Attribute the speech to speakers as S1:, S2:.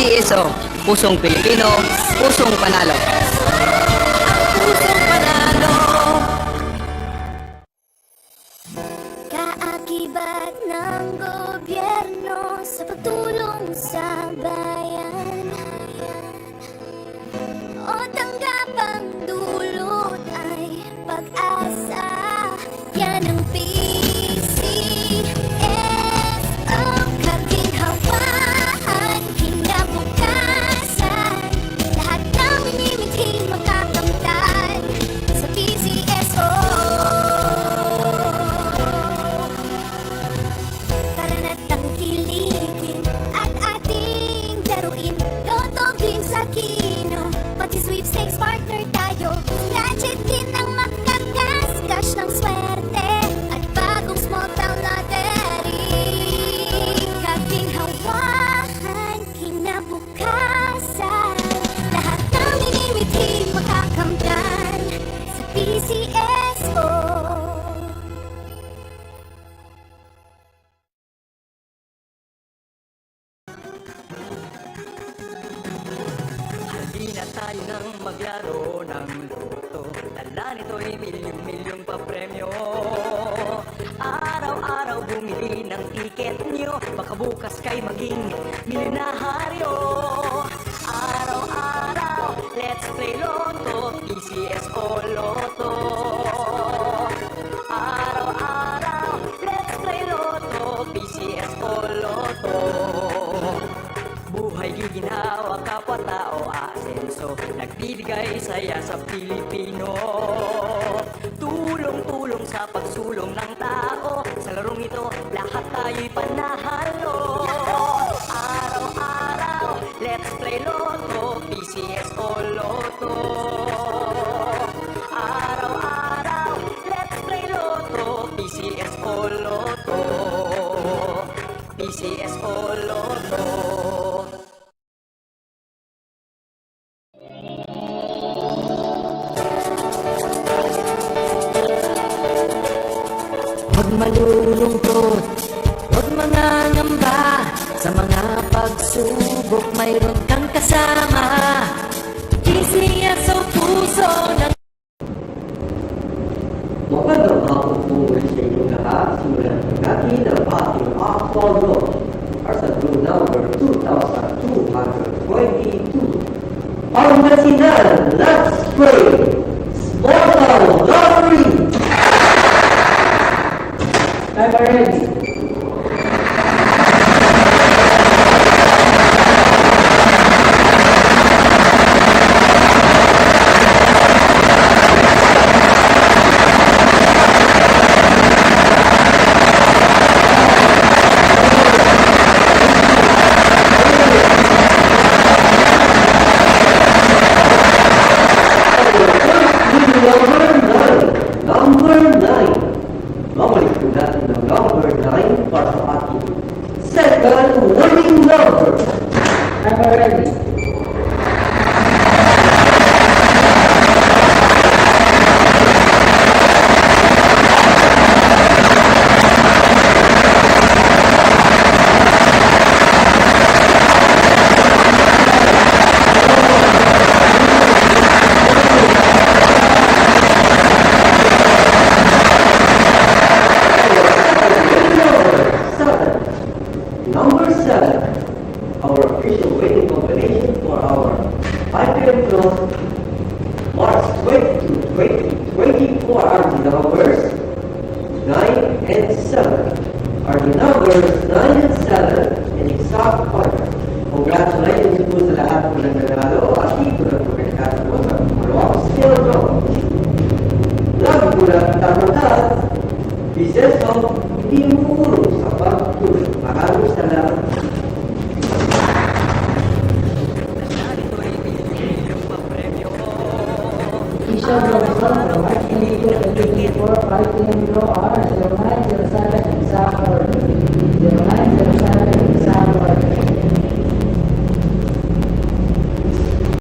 S1: PCSO, Pusong Pilipino, Pusong Panalo.
S2: Pusong Panalo. Kaakibat ng gobyerno sa pagtulong sa bayan, o tanggapang dulot ay pag-asa. Yan ang PCSO, kaginhawaan, kinabukasan. Lahat ng minimiting makakamtan sa PCSO. Tara na't tangkilikin at ating laruin. Lotogin sa kino, pati sweepstakes partner tayo. Gadget din ang makakas, cash ng swerte at bagong small town lottery. Kaginhawahan, kinabukasan. Lahat ng minimiting makakamtan sa PCSO.
S3: Hindi na tayo nang maglaro ng loto. Dala nito'y milyong-milyong papremyo. Araw-araw bumili ng tiket nyo, baka bukas kay maging milyonaryo. Araw-araw, let's play Lotto, PCSO Lotto. Araw-araw, let's play Lotto, PCSO Lotto. Buhay giginawa, kapwa-tao, asenso, nagbibigay saya sa Pilipino. Tulong-tulong sa pagsulong ng tao, sa larong ito, lahat tayo'y panahalo. Araw-araw, let's play Lotto, PCSO Lotto. Araw-araw, let's play Lotto, PCSO Lotto. PCSO Lotto.
S4: Huwag malulungkot, huwag mangangamba. Sa mga pagsubok mayroon kang kasama. PCSO puso ng
S5: Magandang hapon po ulit sa inyong lahat. Simulan po natin ang ating actual look. Our blue number 2,222. Pangasinan, let's play Small Town Lottery! Time ready. Number 9. Babalik po natin ng number 9 para sa ating second winning number. I'm ready. Number 7, our official winning